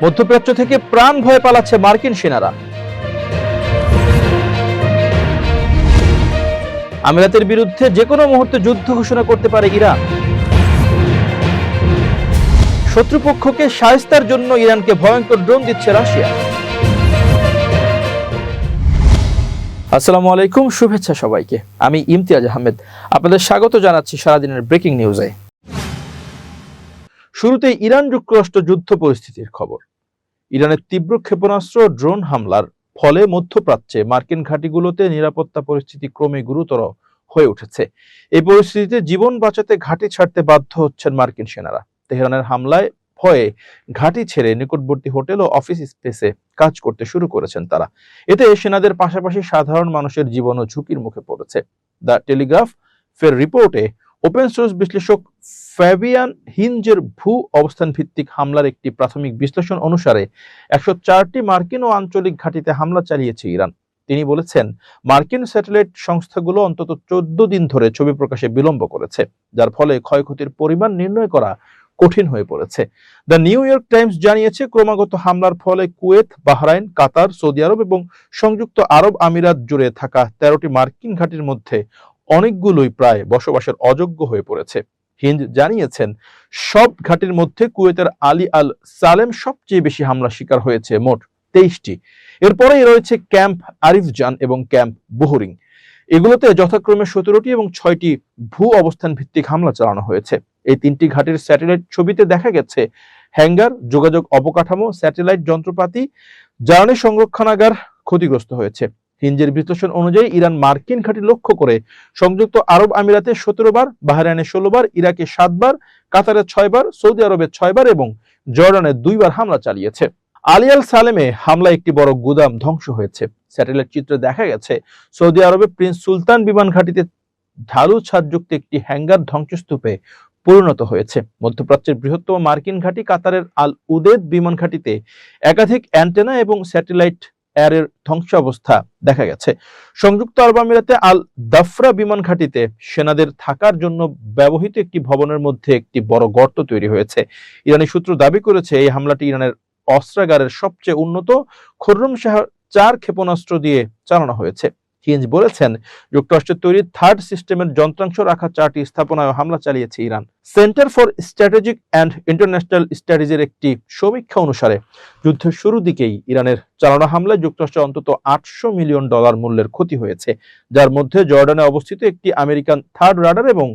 মধ্যপ্রাচ্য থেকে প্রাণ ভয়ে পালাচ্ছে মার্কিন সেনারা। আমিরাতের বিরুদ্ধে যে কোনো মুহূর্তে যুদ্ধ ঘোষণা করতে পারে ইরান। শত্রুপক্ষকে শায়েস্তার জন্য ইরানকে ভয়ঙ্কর ড্রোন দিচ্ছে রাশিয়া। আসসালামু আলাইকুম, শুভেচ্ছা সবাইকে। আমি ইমতিয়াজ আহমেদ, আপনাদের স্বাগত জানাচ্ছি সারাদিনের ব্রেকিং নিউজে। শুরুতে ইরান যুক্তরাষ্ট্র যুদ্ধ পরিস্থিতির খবর। ইরানের তীব্র ক্ষেপণাস্ত্র ড্রোন হামলার ফলে মধ্যপ্রাচ্যে মার্কিন ঘাঁটিগুলোতে নিরাপত্তা পরিস্থিতি ক্রমে গুরুতর হয়ে উঠেছে। এই পরিস্থিতিতে জীবন বাঁচাতে ঘাঁটি ছাড়তে বাধ্য হচ্ছেন মার্কিন সেনারা। তেহরানের হামলায় ভয়ে ঘাঁটি ছেড়ে নিকটবর্তী হোটেল ও অফিস স্পেসে কাজ করতে শুরু করেছেন তারা। এতে সেনাদের পাশাপাশি সাধারণ মানুষের জীবনও ঝুঁকির মুখে পড়েছে। দ্য টেলিগ্রাফ ফের রিপোর্টে ওপেন সোর্স বিশ্লেষক ফ্যাবিয়ান হিঞ্জের ভূ অবস্থান ভিত্তিক হামলার একটি প্রাথমিক বিশ্লেষণ অনুসারে 104টি মার্কিন ও আঞ্চলিক ঘাঁটিতে হামলা চালিয়েছে ইরান। তিনি বলেছেন, মার্কিন স্যাটেলাইট সংস্থাগুলো অন্তত 14 দিন ধরে ছবি প্রকাশে বিলম্ব করেছে, যার ফলে ক্ষয়ক্ষতির পরিমাণ নির্ণয় করা কঠিন হয়ে পড়েছে। দ্য নিউ ইয়র্ক টাইমস জানিয়েছে, ক্রমাগত হামলার ফলে কুয়েত, বাহরাইন, কাতার, সৌদি আরব এবং সংযুক্ত আরব আমিরাত জুড়ে থাকা 13টি মার্কিন ঘাঁটির মধ্যে অনেকগুলোই প্রায় বসবাসের অযোগ্য হয়ে পড়েছে। হিঞ্জ জানিয়েছেন, সব ঘাঁটির মধ্যে কুয়েতের আলী আল সালেম সবচেয়ে বেশি হামলা শিকার হয়েছে, মোট 23টি। এরপরেই রয়েছে ক্যাম্প আরিফজান এবং ক্যাম্প বুহরিং। এগুলোতে যথাক্রমে 17টি এবং 6টি ভূ অবস্থান ভিত্তিক হামলা চালানো হয়েছে। এই 3টি ঘাঁটির স্যাটেলাইট ছবিতে দেখা গেছে হ্যাঙ্গার, যোগাযোগ অবকাঠামো, স্যাটেলাইট যন্ত্রপাতি, জ্বালানি সংরক্ষণাগার ক্ষতিগ্রস্ত হয়েছে। হিঞ্জের বিশ্লেষণ অনুযায়ী ইরান মার্কিন ঘাঁটি লক্ষ্য করে সংযুক্ত আরব আমিরাতে 17 বার, বাহরাইনে 16 বার, ইরাকে 7 বার, কাতারে 6 বার, সৌদি আরবে 6 বার এবং জর্ডানে 2 বার হামলা চালিয়েছে। আলী আল সালেমে হামলা একটি বড় গুদাম ধ্বংস হয়েছে। স্যাটেলাইট চিত্রে দেখা গেছে সৌদি আরবে প্রিন্স সুলতান বিমান ঘাঁটিতে ঢালু ছাদযুক্ত একটি হ্যাঙ্গার ধ্বংসস্তূপে পরিণত হয়েছে। মধ্যপ্রাচ্যের বৃহত্তম মার্কিন ঘাঁটি কাতারের আল উদেদ বিমান ঘাঁটিতে একাধিক অ্যান্টেনা এবং স্যাটেলাইট এর ধ্বংসাবস্থা দেখা গেছে। সংযুক্ত আরব আমিরাতে আল দাফরা বিমান ঘাঁটিতে সেনাদের থাকার জন্য ব্যবহৃত একটি ভবনের মধ্যে একটি বড় গর্ত তৈরি হয়েছে। ইরানি সূত্র দাবি করেছে, এই হামলাটি ইরানের অস্ত্রাগারের সবচেয়ে উন্নত খোররম শাহ 4 ক্ষেপণাস্ত্র দিয়ে চালানো হয়েছে। হিঞ্জ বলেছেন, যুক্তরাষ্ট্রের তৈরি থার্ড সিস্টেমের যন্ত্রাংশ রাখা 4টি স্থাপনায় হামলা চালিয়েছে Iran. Centre for strategic and international স্টাডিজের একটি সমীক্ষা অনুসারে যুদ্ধের শুরু দিকেই ইরানের চালানো হামলায় যুক্তরাষ্ট্রে অন্তত $800 মিলিয়ন মূল্যের ক্ষতি হয়েছে, যার মধ্যে জর্ডানে অবস্থিত একটি আমেরিকান থার্ড রাডার এবং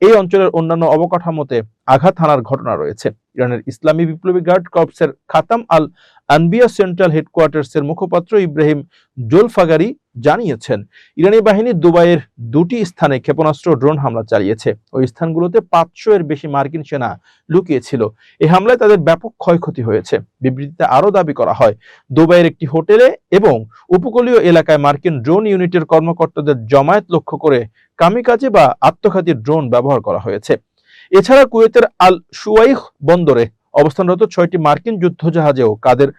এই অঞ্চলের অন্যান্য অবকাঠামোতে আঘাত হানার ঘটনা রয়েছে। ইরানের ইসলামী বিপ্লবী গার্ড কর্পসের খাতাম আল আনবিয়া সেন্ট্রাল হেডকোয়ার্টার্সের মুখপাত্র ইব্রাহিম জোলফাগারি জানিয়েছেন, ইরানি বাহিনী দুবাইয়ের 2টি স্থানে ক্ষেপণাস্ত্র ড্রোন হামলা চালিয়েছে। ওই স্থানগুলোতে 500 এর বেশি মার্কিন সেনা লুকিয়েছিল। এই হামলায় তাদের ব্যাপক ক্ষয়ক্ষতি হয়েছে। বিবৃতিতে আরও দাবি করা হয়, দুবাইয়ের একটি হোটেলে এবং উপকূলীয় এলাকায় মার্কিন ড্রোন ইউনিটের কর্মকর্তাদের জমায়েত লক্ষ্য করে কামিকাজে বা আত্মঘাতী ড্রোন ব্যবহার করা হয়েছে। এছাড়া কুয়েতের আল শুয়াইখ বন্দরে অবস্থানরত 6টি মার্কিন যুদ্ধজাহাজেও কাদের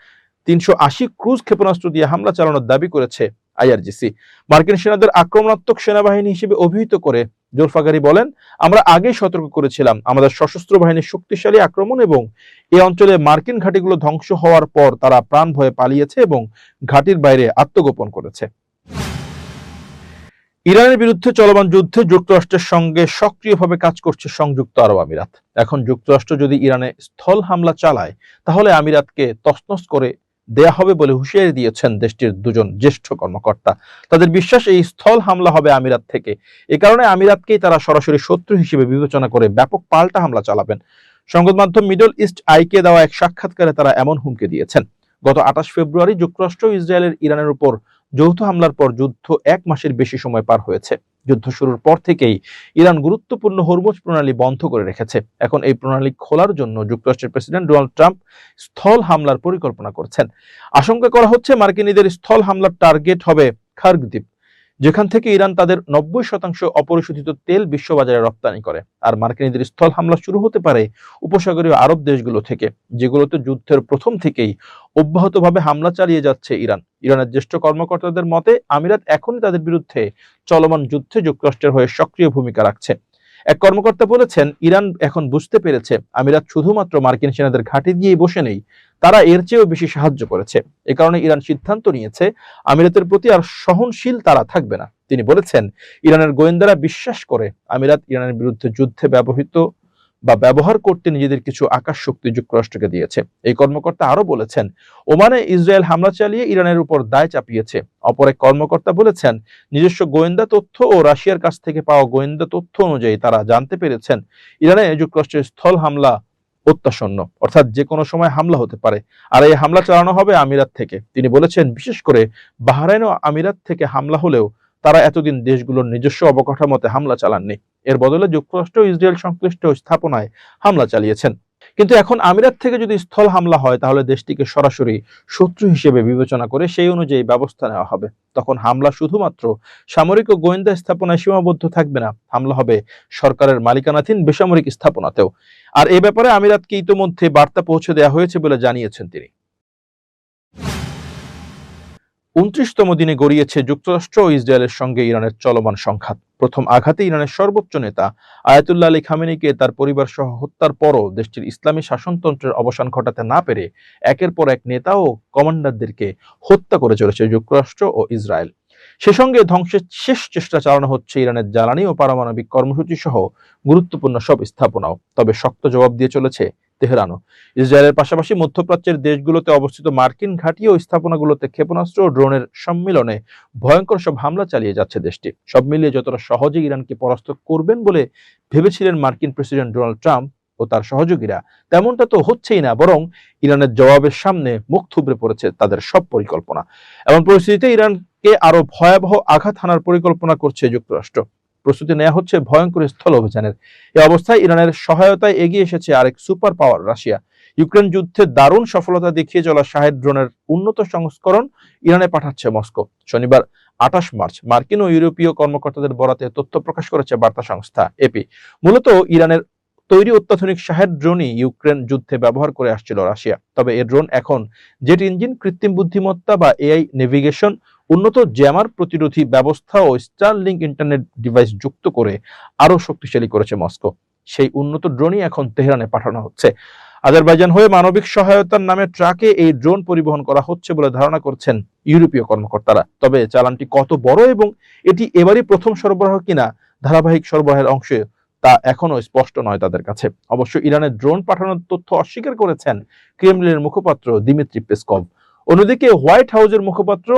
380 ক্রুজ ক্ষেপণাস্ত্র দিয়ে হামলা চালানোর দাবি করেছে আইআরজিসি। মার্কিন সেনাদের আক্রমণাত্মক সেনাবাহিনী হিসেবে অভিহিত করে জোলফাগারি বলেন, আমরা আগেই সতর্ক করেছিলাম, আমাদের সশস্ত্র বাহিনীর শক্তিশালী আক্রমণ এবং এই অঞ্চলে মার্কিন ঘাঁটিগুলো ধ্বংস হওয়ার পর তারা প্রাণ ভয়ে পালিয়েছে এবং ঘাঁটির বাইরে আত্মগোপন করেছে। ইরানের বিরুদ্ধে চলমান যুদ্ধে যুক্তরাষ্ট্রের সঙ্গে সক্রিয়ভাবে কাজ করছে সংযুক্ত আরব আমিরাত। এখন যুক্তরাষ্ট্র যদি ইরানে স্থল হামলা চালায়, তাহলে আমিরাতকে তছনছ করে দেয়া হবে বলে হুঁশিয়ারি দিয়েছেন দেশটির 2জন জ্যেষ্ঠ কর্মকর্তা। তাদের বিশ্বাস, এই স্থল হামলা হবে আমিরাত থেকে। এ কারণে আমিরাতকেই তারা সরাসরি শত্রু হিসেবে বিবেচনা করে ব্যাপক পাল্টা হামলা চালাবেন। সংবাদ মাধ্যম মিডল ইস্ট আইকে দেওয়া এক সাক্ষাৎকারে তারা এমন হুমকি দিয়েছেন। গত 28 ফেব্রুয়ারি যুক্তরাষ্ট্র ইসরায়েলের ইরানের উপর যৌথ হামলার পর যুদ্ধ 1 মাসের বেশি সময় পার হয়েছে। যুদ্ধ শুরুর পর থেকেই ইরান গুরুত্বপূর্ণ হরমুজ প্রণালী বন্ধ করে রেখেছে। এখন এই প্রণালী খোলার জন্য যুক্তরাষ্ট্রের প্রেসিডেন্ট ডোনাল্ড ট্রাম্প স্থল হামলার পরিকল্পনা করছেন। আশঙ্কা করা হচ্ছে, মার্কিনীদের স্থল হামলার টার্গেট হবে খার্গ দ্বীপ, যেখান থেকে ইরান তাদের 90% অপরিশোধিত তেল বিশ্ববাজারে রপ্তানি করে। আর মার্কিনীদের স্থল হামলা শুরু হতে পারে উপসাগরীয় আরব দেশগুলো থেকে, যেগুলোতে যুদ্ধের প্রথম থেকেই অব্যাহতভাবে হামলা চালিয়ে যাচ্ছে ইরান। ইরানের জ্যেষ্ঠ কর্মকর্তাদের মতে, আমিরাত এখনই তাদের বিরুদ্ধে চলমান যুদ্ধে যুক্তরাষ্ট্রের হয়ে সক্রিয় ভূমিকা রাখছে। এক কর্মকর্তা বলেছেন, ইরান এখন বুঝতে পেরেছে আমিরাত শুধুমাত্র মার্কিন সেনাদের ঘাঁটি দিয়েই বসে নেই, তারা এর চেয়েও বেশি সাহায্য করেছে। এ কারণে ইরান সিদ্ধান্ত নিয়েছে আমিরাতের প্রতি আর সহনশীল তারা থাকবে না। তিনি বলেছেন, ইরানের গোয়েন্দারা বিশ্বাস করে আমিরাত ইরানের বিরুদ্ধে যুদ্ধে ব্যবহার করতে নিজেদের কিছু আকাশ শক্তি যুক্তরাষ্ট্রকে দিয়েছে। এই কর্মকর্তা আরো বলেছেন, ওমানে ইসরায়েল হামলা চালিয়ে ইরানের উপর দায় চাপিয়েছে। অপর এক কর্মকর্তা বলেছেন, নিজস্ব গোয়েন্দা তথ্য ও রাশিয়ার কাছ থেকে পাওয়া গোয়েন্দা তথ্য অনুযায়ী তারা জানতে পেরেছেন ইরানে যুক্তরাষ্ট্রের স্থল হামলা অত্যাসন্ন, অর্থাৎ যে কোনো সময় হামলা হতে পারে, আর এই হামলা চালানো হবে আমিরাত থেকে। তিনি বলেছেন, বিশেষ করে বাহরাইন ও আমিরাত থেকে হামলা হলেও তারা এতদিন দেশগুলোর নিজস্ব অবকাঠামোতে হামলা চালাননি। এর বদলে যুক্তরাষ্ট্র ইসরায়েল সংশ্লিষ্ট স্থাপনায় হামলা চালিয়েছেন। কিন্তু এখন আমিরাত থেকে যদি স্থল হামলা হয়, তাহলে দেশটিকে সরাসরি শত্রু হিসেবে বিবেচনা করে সেই অনুযায়ী ব্যবস্থা নেওয়া হবে। তখন হামলা শুধুমাত্র সামরিক ও গোয়েন্দা স্থাপনায় সীমাবদ্ধ থাকবে না, হামলা হবে সরকারের মালিকানাধীন বেসামরিক স্থাপনাতেও। আর এ ব্যাপারে আমিরাতকে ইতোমধ্যে বার্তা পৌঁছে দেওয়া হয়েছে বলে জানিয়েছেন তিনি। 29তম দিনে গড়িয়েছে যুক্তরাষ্ট্র ও ইসরায়েলের সঙ্গে ইরানের চলমান সংঘাত। প্রথম আঘাতে ইরানের সর্বোচ্চ নেতা আয়াতুল্লাহ আলী খামেনিকে তার পরিবার সহ হত্যার পরও দেশটির ইসলামী শাসনতন্ত্রের অবসান ঘটাতে না পেরে একের পর এক নেতা ও কমান্ডারদেরকে হত্যা করে চলেছে যুক্তরাষ্ট্র ও ইসরায়েল। সে সঙ্গে ধ্বংসের শেষ চেষ্টা চালানো হচ্ছে ইরানের জ্বালানি ও পারমাণবিক কর্মসূচি সহ গুরুত্বপূর্ণ সব স্থাপনাও। তবে শক্ত জবাব দিয়ে চলেছে তেহরানও। ইসরায়েলের পাশাপাশি মধ্যপ্রাচ্যের দেশগুলোতে অবস্থিত মার্কিন ঘাঁটি ও স্থাপনাগুলোতে ক্ষেপণাস্ত্র ও ড্রোনের সম্মিলনে ভয়ঙ্কর সব হামলা চালিয়ে যাচ্ছে দেশটি। সব মিলিয়ে যতটা সহজে ইরানকে পরাস্ত করবেন বলে ভেবেছিলেন মার্কিন প্রেসিডেন্ট ডোনাল্ড ট্রাম্প ও তার সহযোগীরা, তেমনটা তো হচ্ছেই না, বরং ইরানের জবাবের সামনে মুখ থুবড়ে পড়েছে তাদের সব পরিকল্পনা। এমন পরিস্থিতিতে ইরানকে আরো ভয়াবহ আঘাত হানার পরিকল্পনা করছে যুক্তরাষ্ট্র। প্রস্তুতি নেওয়া হচ্ছে ভয়ঙ্কর স্থল অভিযানের। এই অবস্থায় ইরানের সহায়তায় এগিয়ে এসেছে আরেক সুপার পাওয়ার রাশিয়া। ইউক্রেন যুদ্ধে দারুণ সফলতা দেখিয়ে চলা শাহেদ ড্রোনের উন্নত সংস্করণ ইরানে পাঠাচ্ছে মস্কো। শনিবার 28 মার্চ মার্কিন ও ইউরোপীয় কর্মকর্তাদের বরাতে তথ্য প্রকাশ করেছে বার্তা সংস্থা এপি। মূলত ইরানের তৈরি অত্যাধুনিক শাহেদ ড্রোনই ইউক্রেন যুদ্ধে ব্যবহার করে আসছিল রাশিয়া। তবে এই ড্রোন এখন জেট ইঞ্জিন, কৃত্রিম বুদ্ধিমত্তা বা এআই নেভিগেশন, উন্নত জ্যামার প্রতিরোধী ব্যবস্থা ও স্টারলিংক ইন্টারনেট ডিভাইস যুক্ত করে আরো শক্তিশালী করেছে মস্কো। সেই উন্নত ড্রোনই এখন তেহরানে পাঠানো হচ্ছে। আজারবাইজান হয়ে মানবিক সহায়তার নামে ট্রাকে এই ড্রোন পরিবহন করা হচ্ছে বলে ধারণা করছেন ইউরোপীয় কর্মকর্তারা। তবে চালানটি কত বড় এবং এটি এবারই প্রথম সরবরাহ কিনা ধারাবাহিক সরবরাহের অংশে তা এখনো স্পষ্ট নয় তাদের কাছে। অবশ্য ইরানের ড্রোন পাঠানোর তথ্য অস্বীকার করেছেন ক্রেমলিনের মুখপাত্র দিমিত্রি পেসকভ। অন্যদিকে হোয়াইট হাউসের মুখপাত্র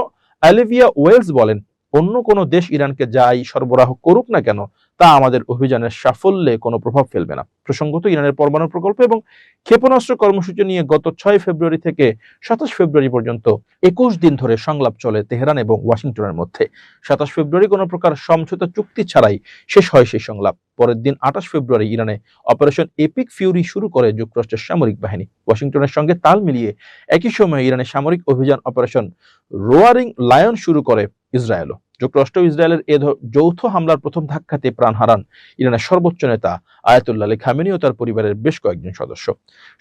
অলিভিয়া ওয়েলস বলেন, অন্য কোনো দেশ ইরানকে যাই সরবরাহ করুক না কেন, তা আমাদের অভিযানের সাফল্যে কোনো প্রভাব ফেলবে না। প্রসঙ্গত, ইরানের পরমাণু প্রকল্প এবং ক্ষেপণাস্ত্র কর্মসূচি নিয়ে গত 6 ফেব্রুয়ারি থেকে 27 ফেব্রুয়ারি পর্যন্ত 21 দিন ধরে সংলাপ চলে তেহরান এবং ওয়াশিংটনের মধ্যে। 27 ফেব্রুয়ারি কোনো প্রকার সমঝোতা চুক্তি ছাড়াই শেষ হয় সেই সংলাপ। পরের দিন 28 ফেব্রুয়ারি ইরানে অপারেশন এপিক ফিউরি শুরু করে যুক্তরাষ্ট্রের সামরিক বাহিনী। ওয়াশিংটনের সঙ্গে তাল মিলিয়ে একই সময়ে ইরানে সামরিক অভিযান অপারেশন রোয়ারিং লায়ন শুরু করে ইসরায়েলও। যুক্তরাষ্ট্র ইসরায়েলের এ যৌথ হামলার প্রথম ধাক্কাতে প্রাণ হারান ইরানের সর্বোচ্চ নেতা আয়াতুল্লাহ আলী খামেনি ও তার পরিবারের বেশ কয়েকজন সদস্য।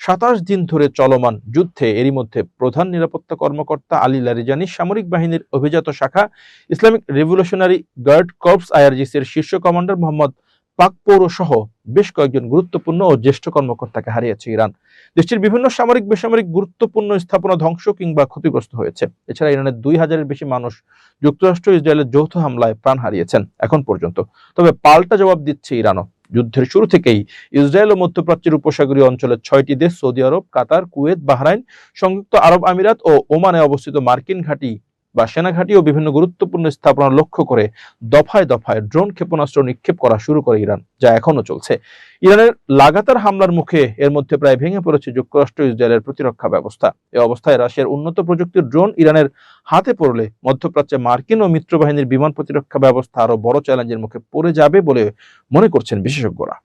27 দিন ধরে চলমান যুদ্ধে এরই মধ্যে প্রধান নিরাপত্তা কর্মকর্তা আলী লারিজানি, সামরিক বাহিনীর অভিজাত শাখা ইসলামিক রেভলিউশনারি গার্ড কর্পস আইআরজিসি-এর শীর্ষ কমান্ডার মোহাম্মদ পাকপৌর সহ বেশ কয়েকজন গুরুত্বপূর্ণ ও জ্যেষ্ঠ কর্মকর্তাকে হারিয়েছে ইরান। দেশটির বিভিন্ন সামরিক বেসামরিক গুরুত্বপূর্ণ স্থাপনা ধ্বংস কিংবা ক্ষতিগ্রস্ত হয়েছে। এছাড়া ইরানের 2000-এর বেশি মানুষ যুক্তরাষ্ট্র ইসরায়েলের যৌথ হামলায় প্রাণ হারিয়েছেন এখন পর্যন্ত। তবে পাল্টা জবাব দিচ্ছে ইরানও। যুদ্ধের শুরু থেকেই ইসরায়েল ও মধ্যপ্রাচ্যের উপসাগরীয় অঞ্চলের 6টি দেশ সৌদি আরব, কাতার, কুয়েত, বাহরাইন, সংযুক্ত আরব আমিরাত ও ওমানে অবস্থিত মার্কিন ঘাঁটি বা সেনাঘাঁটি ও বিভিন্ন গুরুত্বপূর্ণ স্থাপনা লক্ষ্য করে দফায় দফায় ড্রোন ক্ষেপণাস্ত্র নিক্ষেপ করা শুরু করে ইরান, যা এখনো চলছে। ইরানের লাগাতার হামলার মুখে এর মধ্যে প্রায় ভেঙে পড়েছে যুক্তরাষ্ট্র ইসরায়েলের প্রতিরক্ষা ব্যবস্থা। এই অবস্থায় রাশিয়ার উন্নত প্রযুক্তির ড্রোন ইরানের হাতে পড়লে মধ্যপ্রাচ্যে মার্কিন ও মিত্র বাহিনীর বিমান প্রতিরক্ষা ব্যবস্থা আরো বড় চ্যালেঞ্জের মুখে পড়ে যাবে বলে মনে করছেন বিশেষজ্ঞরা।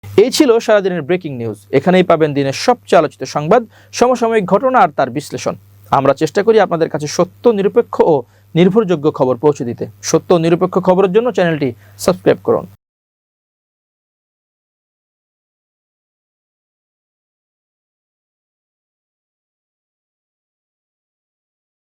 এই ছিল সারাদিনের ব্রেকিং নিউজ। এখানেই পাবেন দিনের সবচেয়ে আলোচিত সংবাদ, সমসাময়িক ঘটনা আর তার বিশ্লেষণ। আমরা চেষ্টা করি আপনাদের কাছে সত্য, নিরপেক্ষ ও নির্ভরযোগ্য খবর পৌঁছে দিতে। সত্য ও নিরপেক্ষ খবরের জন্য চ্যানেলটি সাবস্ক্রাইব করুন।